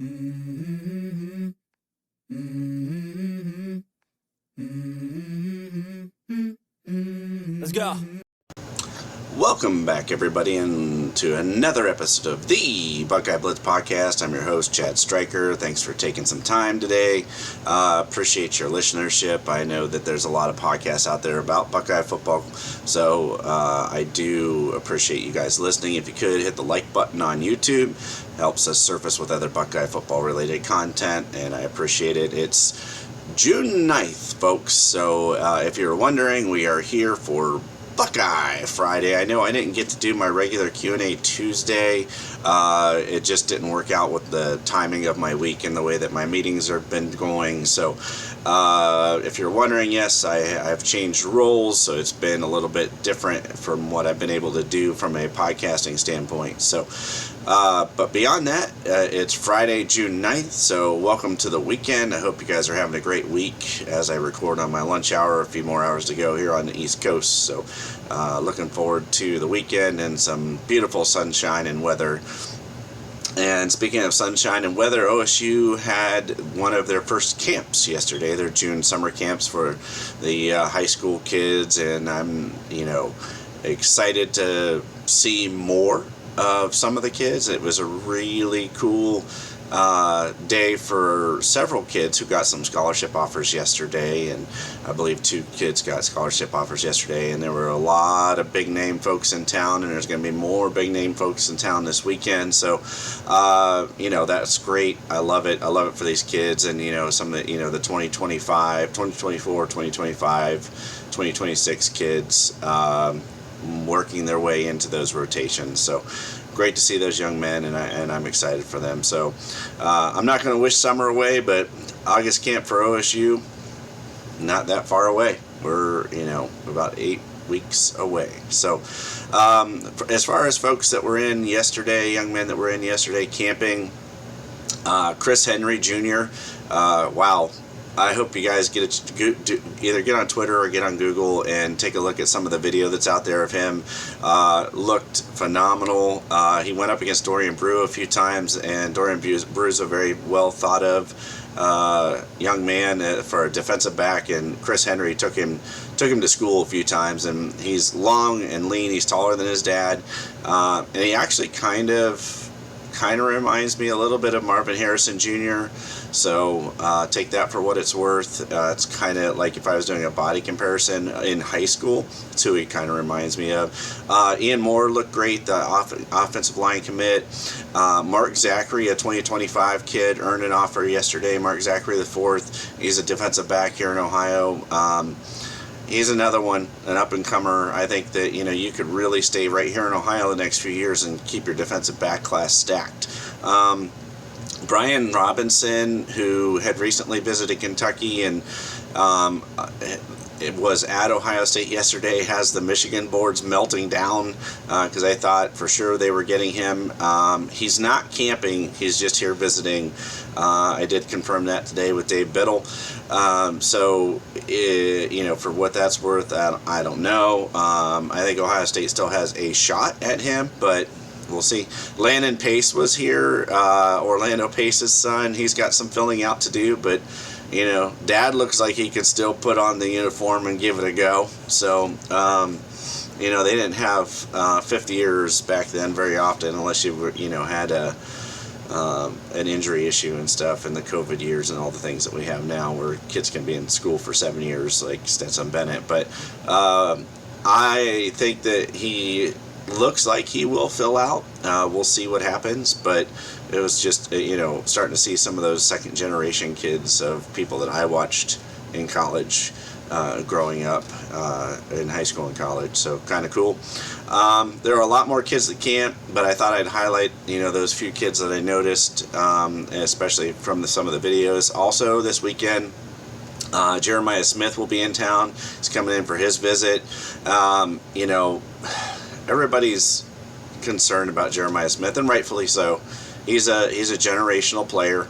Mm-hmm. Mm-hmm. Mm-hmm. Let's go. Welcome back, everybody, to another episode of the Buckeye Blitz podcast. I'm your host, Chad Stryker. Thanks for taking some time today. Appreciate your listenership. I know that there's a lot of podcasts out there about Buckeye football, so I do appreciate you guys listening. If you could, hit the like button on YouTube. Helps us surface with other Buckeye football-related content, and I appreciate it. It's June 9th, folks, so if you're wondering, we are here for Buckeye Friday. I know I didn't get to do my regular Q&A Tuesday. It just didn't work out with the timing of my week and the way that my meetings have been going. So if you're wondering, yes, I've changed roles, so it's been a little bit different from what I've been able to do from a podcasting standpoint. So, but beyond that, it's Friday, June 9th, so welcome to the weekend. I hope you guys are having a great week as I record on my lunch hour. A few more hours to go here on the East Coast, so looking forward to the weekend and some beautiful sunshine and weather. And speaking of sunshine and weather, OSU had one of their first camps yesterday, their June summer camps for the high school kids, and I'm, excited to see more of some of the kids. It was a really cool day for several kids who got some scholarship offers yesterday, and I believe 2 kids got scholarship offers yesterday, and there were a lot of big name folks in town, and there's going to be more big name folks in town this weekend. So that's great. I love it for these kids, and some of the the 2025, 2024, 2025, 2026 kids working their way into those rotations. So great to see those young men, and I'm excited for them. So I'm not going to wish summer away, but August camp for OSU, not that far away. We're about 8 weeks away. So as far as folks that were in yesterday, young men that were in yesterday camping, Chris Henry Jr., wow. I hope you guys either get on Twitter or get on Google and take a look at some of the video that's out there of him. Looked phenomenal. He went up against Dorian Brew a few times, and Dorian Brew's a very well thought of young man for a defensive back, and Chris Henry took him to school a few times, and he's long and lean. He's taller than his dad, and he actually kind of reminds me a little bit of Marvin Harrison Jr., so take that for what it's worth. It's kind of like if I was doing a body comparison in high school. That's who he kind of reminds me of. Ian Moore looked great, the offensive line commit. Mark Zachary, a 2025 kid, earned an offer yesterday. Mark Zachary IV, he's a defensive back here in Ohio. He's another one, an up-and-comer. I think that, you could really stay right here in Ohio the next few years and keep your defensive back class stacked. Brian Robinson, who had recently visited Kentucky and it was at Ohio State yesterday, has the Michigan boards melting down because I thought for sure they were getting him. He's not camping. He's just here visiting. I did confirm that today with Dave Biddle. For what that's worth, I don't know. I think Ohio State still has a shot at him, but we'll see. Landon Pace was here, Orlando Pace's son. He's got some filling out to do, but Dad looks like he could still put on the uniform and give it a go. So, they didn't have 50 years back then very often, unless you were, had an injury issue and stuff, and the COVID years and all the things that we have now, where kids can be in school for 7 years, like Stetson Bennett. But I think that he looks like he will fill out. We'll see what happens, but it was just starting to see some of those second generation kids of people that I watched in college growing up in high school and college, so kind of cool. There are a lot more kids at camp, but I thought I'd highlight those few kids that I noticed, especially from some of the videos. Also this weekend, Jeremiah Smith will be in town. He's coming in for his visit. Everybody's concerned about Jeremiah Smith, and rightfully so. He's a generational player.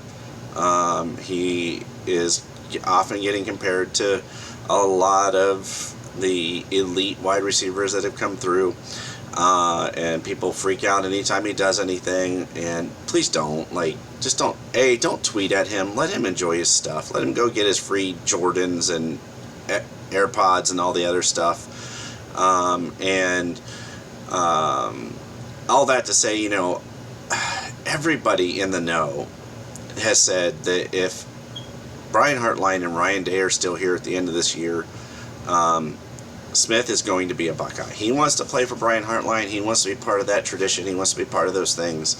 He is often getting compared to a lot of the elite wide receivers that have come through. and people freak out anytime he does anything. And please don't, just don't tweet at him. Let him enjoy his stuff. Let him go get his free Jordans and AirPods and all the other stuff. All that to say, everybody in the know has said that if Brian Hartline and Ryan Day are still here at the end of this year, Smith is going to be a Buckeye. He wants to play for Brian Hartline. He wants to be part of that tradition. He wants to be part of those things.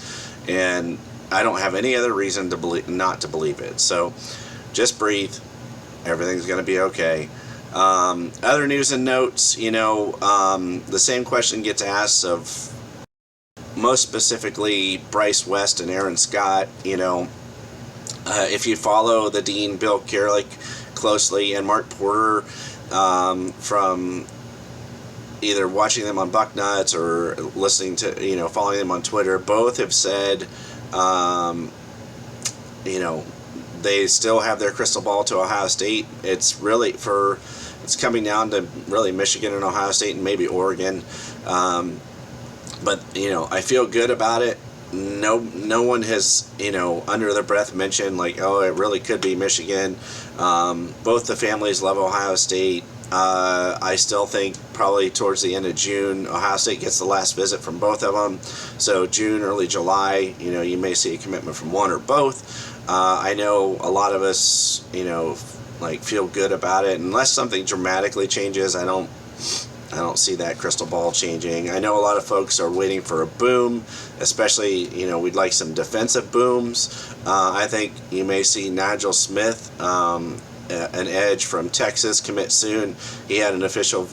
And I don't have any other reason to not to believe it. So just breathe. Everything's going to be okay. Other news and notes, the same question gets asked of most specifically Bryce West and Aaron Scott. If you follow the Dean, Bill Kerlick, closely, and Mark Porter, from either watching them on Bucknuts or listening to, following them on Twitter, both have said, they still have their crystal ball to Ohio State. It's coming down to really Michigan and Ohio State and maybe Oregon. But I feel good about it. No one has, under their breath mentioned it really could be Michigan. Both the families love Ohio State. I still think probably towards the end of June, Ohio State gets the last visit from both of them. So June, early July, you may see a commitment from one or both. I know a lot of us, feel good about it. Unless something dramatically changes, I don't see that crystal ball changing. I know a lot of folks are waiting for a boom, especially, we'd like some defensive booms. I think you may see Nigel Smith, an edge from Texas, commit soon. He had an official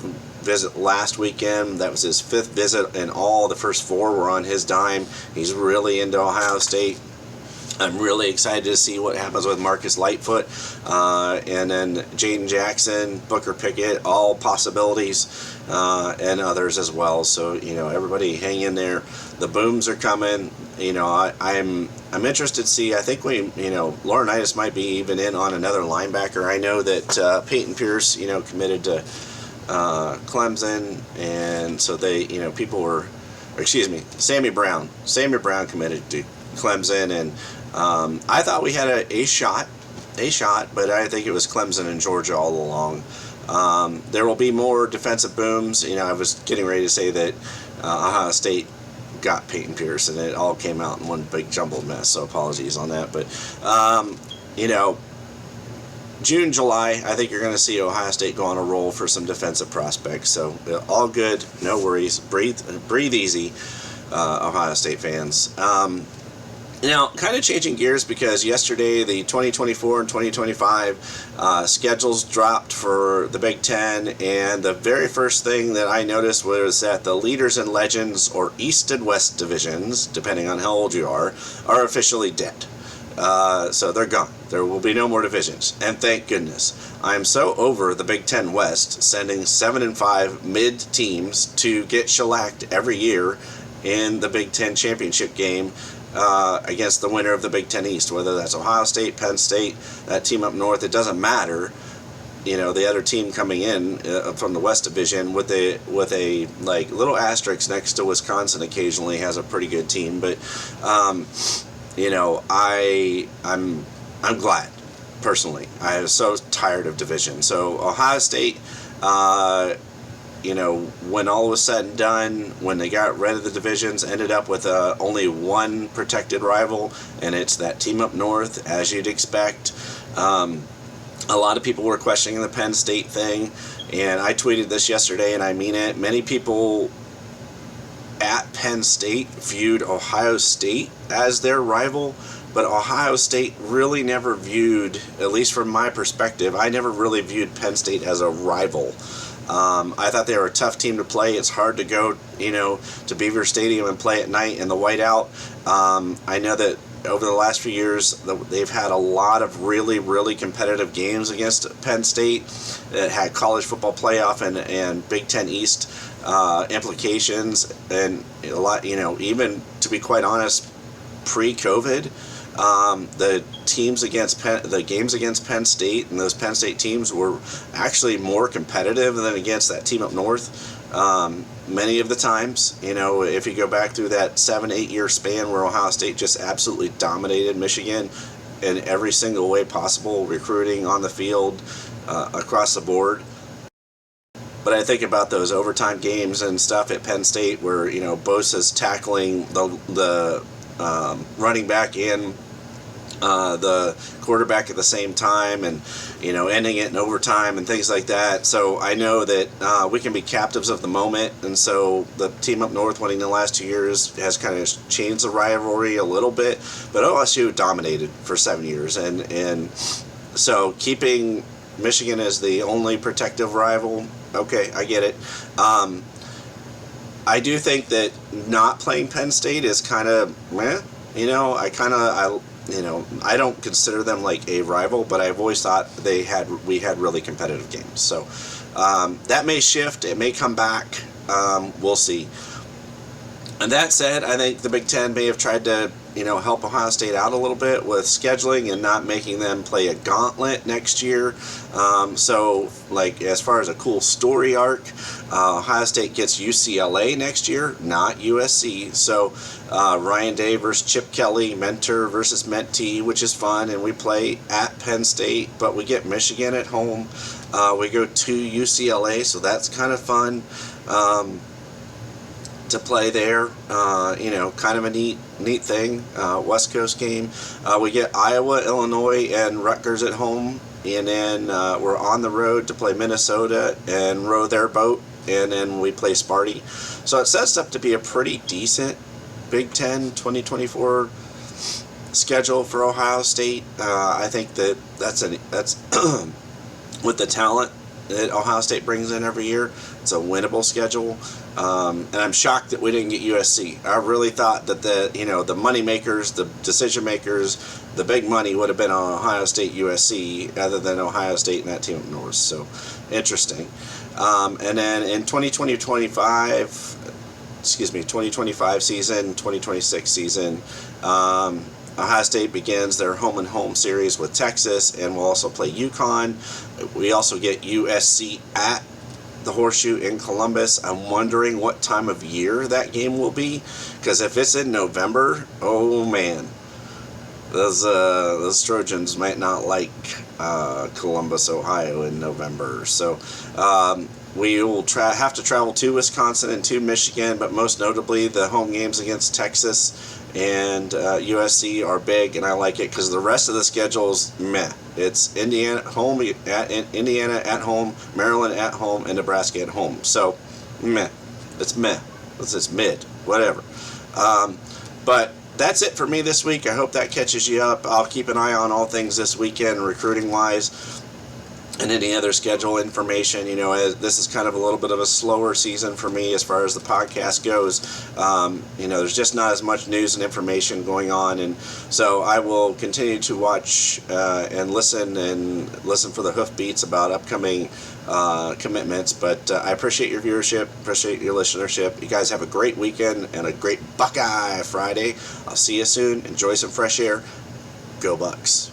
visit last weekend. That was his 5th visit, and all the first 4 were on his dime. He's really into Ohio State. I'm really excited to see what happens with Marcus Lightfoot, and then Jaden Jackson, Booker Pickett, all possibilities, and others as well. So, everybody hang in there. The booms are coming. I'm interested to see. I think Laurinaitis might be even in on another linebacker. I know that Peyton Pierce, committed to Clemson, and so they, Sammy Brown. Sammy Brown committed to Clemson, and I thought we had a shot, but I think it was Clemson and Georgia all along. There will be more defensive booms. I was getting ready to say that Ohio State got Peyton Pierce, and it all came out in one big jumbled mess, so apologies on that. But, June, July, I think you're going to see Ohio State go on a roll for some defensive prospects. So all good, no worries. Breathe easy, Ohio State fans. Now, kind of changing gears, because yesterday the 2024 and 2025 schedules dropped for the Big Ten, and the very first thing that I noticed was that the Leaders and Legends, or East and West divisions, depending on how old you are officially dead. So they're gone. There will be no more divisions, and thank goodness. I'm so over the Big Ten West sending 7 and 5 mid teams to get shellacked every year in the Big Ten championship game against the winner of the Big Ten East, whether that's Ohio State, Penn State, that team up north. It doesn't matter. The other team coming in from the West Division with a little asterisk next to Wisconsin occasionally has a pretty good team, but I'm glad personally. I was so tired of division. So Ohio State, when all was said and done, when they got rid of the divisions, ended up with only one protected rival, and it's that team up north, as you'd expect. A lot of people were questioning the Penn State thing, and I tweeted this yesterday, and I mean it. Many people at Penn State viewed Ohio State as their rival, but Ohio State really never viewed, at least from my perspective, I never really viewed Penn State as a rival. I thought they were a tough team to play. It's hard to go, to Beaver Stadium and play at night in the whiteout. I know that over the last few years, they've had a lot of really, really competitive games against Penn State that had college football playoff and Big Ten East implications, and a lot, even to be quite honest, pre-COVID, the games against Penn State and those Penn State teams were actually more competitive than against that team up north. many of the times. If you go back through that 7-8 year span where Ohio State just absolutely dominated Michigan in every single way possible, recruiting, on the field, across the board. But I think about those overtime games and stuff at Penn State where, Bosa's tackling the running back and the quarterback at the same time, and ending it in overtime and things like that. So I know that we can be captives of the moment, and so the team up north winning the last 2 years has kind of changed the rivalry a little bit. But OSU dominated for 7 years, and so keeping Michigan as the only protective rival, okay, I get it. I do think that not playing Penn State is kind of meh. I don't consider them like a rival, but I've always thought we had really competitive games. So that may shift. It may come back. We'll see. And that said, I think the Big Ten may have tried to help Ohio State out a little bit with scheduling and not making them play a gauntlet next year. So, like, as far as a cool story arc, Ohio State gets UCLA next year, not USC. So, Ryan Day versus Chip Kelly, mentor versus mentee, which is fun. And we play at Penn State, but we get Michigan at home. We go to UCLA, so that's kind of fun. To play there, kind of a neat thing, West Coast game. We get Iowa, Illinois, and Rutgers at home, and then we're on the road to play Minnesota and row their boat, and then we play Sparty. So it sets up to be a pretty decent Big Ten 2024 schedule for Ohio State. I think that's with the talent that Ohio State brings in every year, it's a winnable schedule. And I'm shocked that we didn't get USC. I really thought that the money makers, the decision makers, the big money would have been on Ohio State, USC, other than Ohio State and that team up north. So interesting. And then in 2025 season, 2026 season, Ohio State begins their home-and-home series with Texas, and we'll also play UConn. We also get USC at the Horseshoe in Columbus. I'm wondering what time of year that game will be, because if it's in November, oh man, those Trojans might not like Columbus, Ohio in November. So we will have to travel to Wisconsin and to Michigan, but most notably the home games against Texas and USC are big, and I like it because the rest of the schedule is meh. It's Indiana at home, Maryland at home, and Nebraska at home. So meh. It's meh. It's mid. Whatever. But that's it for me this week. I hope that catches you up. I'll keep an eye on all things this weekend, recruiting wise, and any other schedule information. As this is kind of a little bit of a slower season for me as far as the podcast goes. There's just not as much news and information going on, and so I will continue to watch and listen for the hoofbeats about upcoming commitments. But I appreciate your viewership, appreciate your listenership. You guys have a great weekend and a great Buckeye Friday. I'll see you soon. Enjoy some fresh air. Go Bucks.